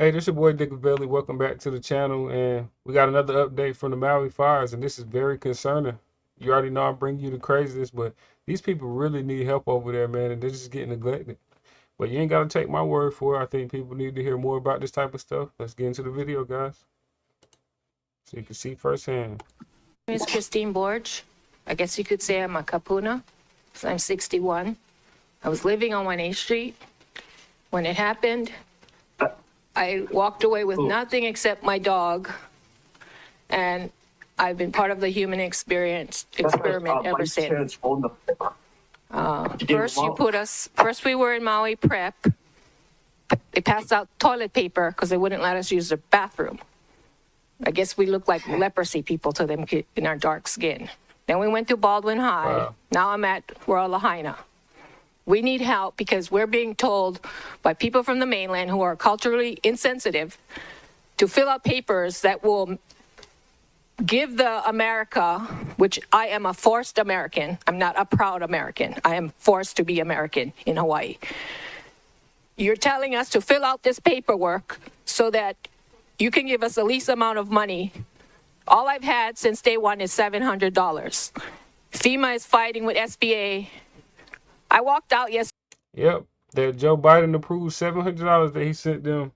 Hey, this your boy Diggaveli. Welcome back to the channel, and we got another update from the Maui fires, and this is very concerning. You already know I bring you the craziest, but these people really need help over there, man, and they're just getting neglected. But you ain't gotta take my word for it. I think people need to hear more about this type of stuff. Let's get into the video, guys, so you can see firsthand. My name is Christine Borge. I guess you could say I'm a Kapuna. So I'm 61. I was living on 1A Street. When it happened, I walked away with nothing except my dog. And I've been part of the human experiment ever since. First we were in Maui prep. They passed out toilet paper because they wouldn't let us use the bathroom. I guess we look like leprosy people to them in our dark skin. Then we went to Baldwin High. Wow. Now I'm at Royal Lahaina. We need help because we're being told by people from the mainland who are culturally insensitive to fill out papers that will give the America, which I am a forced American. I'm not a proud American. I am forced to be American in Hawaii. You're telling us to fill out this paperwork so that you can give us the least amount of money. All I've had since day one is $700. FEMA is fighting with SBA. I walked out yesterday. Yep, that Joe Biden approved $700 that he sent them,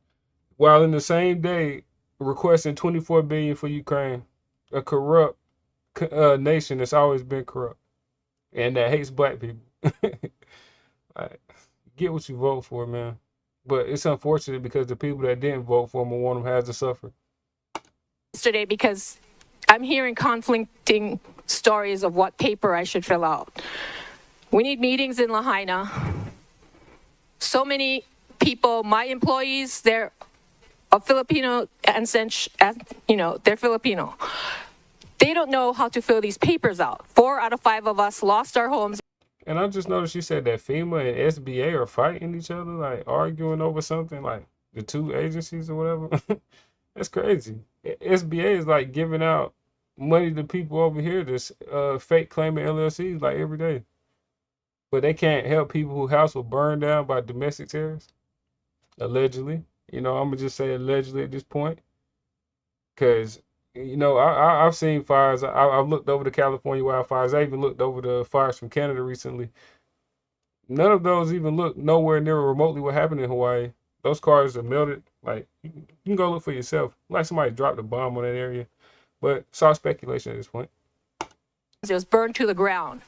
while in the same day requesting 24 billion for Ukraine, a corrupt nation that's always been corrupt and that hates black people. Like, get what you vote for, man. But it's unfortunate because the people that didn't vote for him or want him has to suffer. Because I'm hearing conflicting stories of what paper I should fill out. We need meetings in Lahaina. So many people, my employees, they're a Filipino they're Filipino. They don't know how to fill these papers out. 4 out of 5 of us lost our homes. And I just noticed you said that FEMA and SBA are fighting each other, like arguing over something, like the two agencies or whatever. That's crazy. SBA is like giving out money to people over here that's fake claiming LLCs like every day. But they can't help people whose house was burned down by domestic terrorists, allegedly. I'm gonna just say allegedly at this point, because I've seen fires. I've looked over the California wildfires. I even looked over the fires from Canada recently. None of those even look nowhere near remotely what happened in Hawaii. Those cars are melted. Like, you can go look for yourself. Like somebody dropped a bomb on that area. But it's all speculation at this point. It was burned to the ground.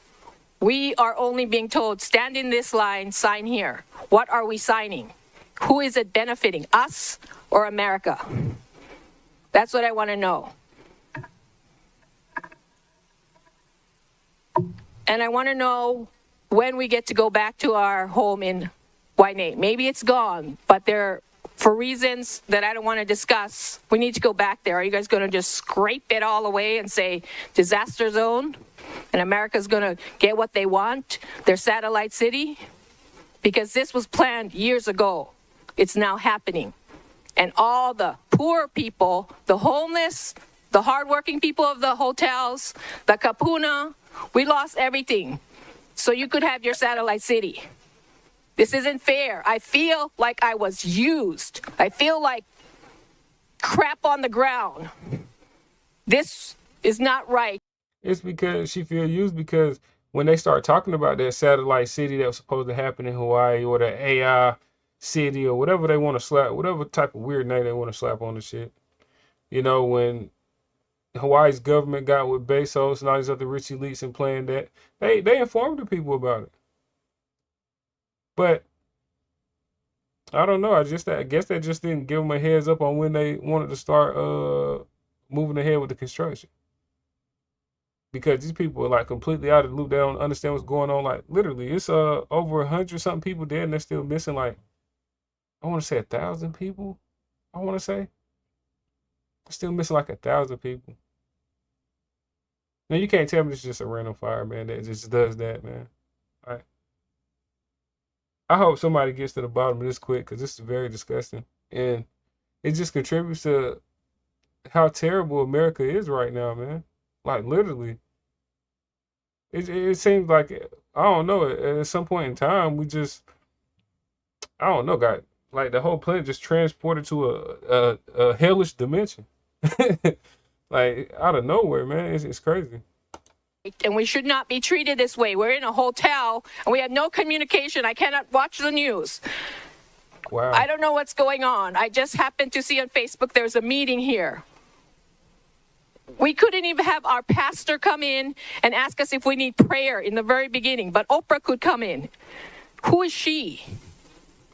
We are only being told, stand in this line, sign here. What are we signing? Who is it benefiting, us or America? That's what I want to know. And I want to know when we get to go back to our home in Wainea. Maybe it's gone, but for reasons that I don't want to discuss, we need to go back there. Are you guys going to just scrape it all away and say disaster zone? And America's going to get what they want, their satellite city? Because this was planned years ago. It's now happening. And all the poor people, the homeless, the hardworking people of the hotels, the kapuna, we lost everything. So you could have your satellite city. This isn't fair. I feel like I was used. I feel like crap on the ground. This is not right. It's because she feel used because when they start talking about that satellite city that was supposed to happen in Hawaii or the AI city or whatever they want to slap, whatever type of weird name they want to slap on the shit. When Hawaii's government got with Bezos and all these other rich elites and planned that, they informed the people about it. But I don't know. I guess they just didn't give them a heads up on when they wanted to start moving ahead with the construction. Because these people are like completely out of the loop. They don't understand what's going on. Like literally, it's over 100 something people dead, and they're still missing like I want to say 1,000 people. I want to say still missing like 1,000 people. Now you can't tell me it's just a random fire, man. That just does that, man. All right. I hope somebody gets to the bottom of this quick because this is very disgusting, and it just contributes to how terrible America is right now, man. Like literally, it seems like I don't know. At some point in time, I don't know, God. Like the whole planet just transported to a hellish dimension. Like out of nowhere, man. It's crazy. And we should not be treated this way. We're in a hotel and we have no communication. I cannot watch the news. Wow. I don't know what's going on. I just happened to see on Facebook there's a meeting here. We couldn't even have our pastor come in and ask us if we need prayer in the very beginning, but Oprah could come in. Who is she?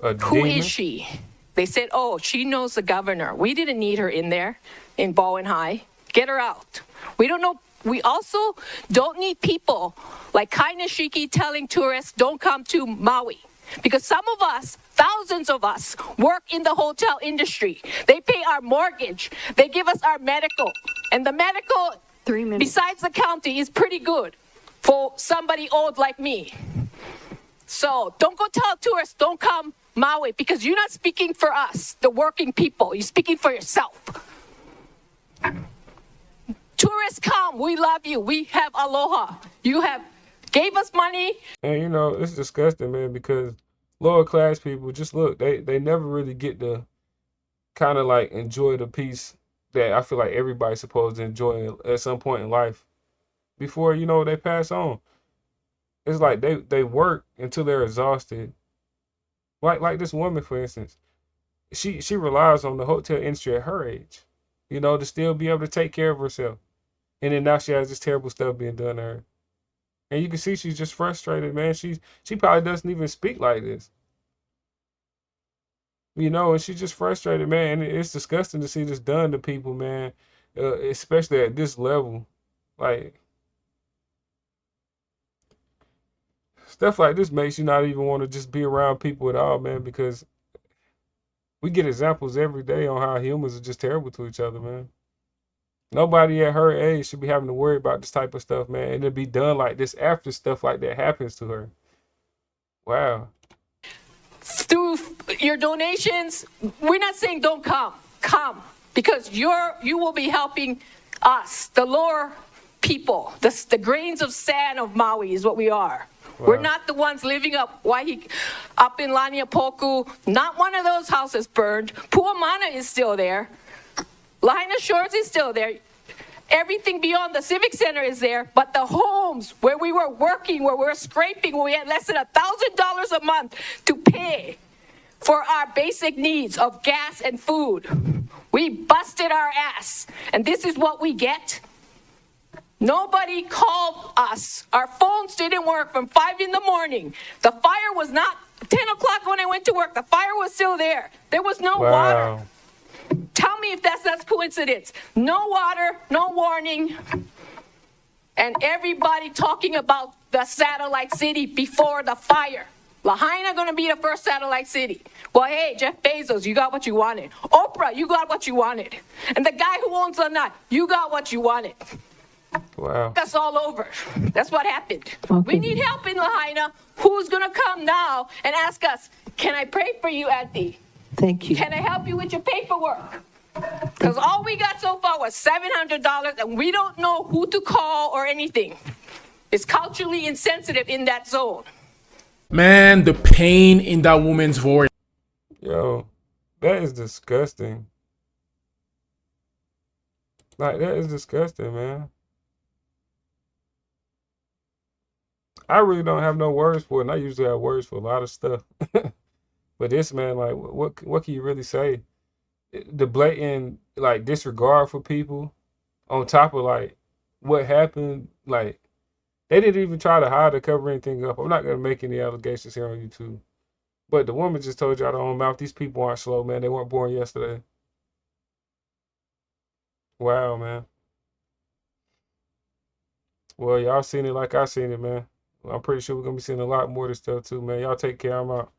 A Who demon? is she? They said, oh, she knows the governor. We didn't need her in there in Bowen High. Get her out. We don't know. We also don't need people like Kai Nishiki telling tourists don't come to Maui. Because some of us, thousands of us, work in the hotel industry. They pay our mortgage. They give us our medical. And the medical, 3 minutes. besides the county, is pretty good for somebody old like me. So don't go tell tourists, don't come Maui, because you're not speaking for us, the working people. You're speaking for yourself. Tourists come, we love you. We have aloha. You have gave us money. And you know, it's disgusting, man, because lower class people just look, they never really get to kind of like enjoy the peace that I feel like everybody's supposed to enjoy at some point in life before, you know, they pass on. It's like they work until they're exhausted. Like this woman, for instance, she relies on the hotel industry at her age, you know, to still be able to take care of herself. And then now she has this terrible stuff being done to her. And you can see she's just frustrated, man. She probably doesn't even speak like this. You know, and she's just frustrated, man. And it's disgusting to see this done to people, man. Especially at this level. Like stuff like this makes you not even want to just be around people at all, man, because we get examples every day on how humans are just terrible to each other, man. Nobody at her age should be having to worry about this type of stuff, man. And it'd be done like this after stuff like that happens to her. Wow. Through your donations, we're not saying don't come. Come. Because you will be helping us, the lower people. The grains of sand of Maui is what we are. Wow. We're not the ones living up in Laniapoku. Not one of those houses burned. Puamana is still there. Lahaina Shores is still there. Everything beyond the Civic Center is there, but the homes where we were working, where we were scraping, where we had less than $1,000 a month to pay for our basic needs of gas and food, we busted our ass. And this is what we get? Nobody called us. Our phones didn't work from 5 in the morning. The fire was not 10 o'clock when I went to work. The fire was still there. There was no water. Tell me if that's coincidence. No water, no warning, and everybody talking about the satellite city before the fire. Lahaina gonna be the first satellite city. Well, hey, Jeff Bezos, you got what you wanted. Oprah, you got what you wanted. And the guy who owns the nut, you got what you wanted. Wow. That's all over. That's what happened. Okay. We need help in Lahaina. Who's gonna come now and ask us, can I pray for you, Auntie? Thank you. Can I help you with your paperwork? Because all we got so far was $700, and we don't know who to call or anything. It's culturally insensitive in that zone. Man, the pain in that woman's voice. Yo, that is disgusting. Like, that is disgusting, man. I really don't have no words for it, and I usually have words for a lot of stuff. But this man, like, what can you really say? The blatant like disregard for people, on top of like what happened, like they didn't even try to hide or cover anything up. I'm not gonna make any allegations here on YouTube, but the woman just told you out of her own mouth, these people aren't slow, man. They weren't born yesterday. Wow, man. Well, y'all seen it like I seen it, man. Well, I'm pretty sure we're gonna be seeing a lot more of this stuff too, man. Y'all take care. I'm out.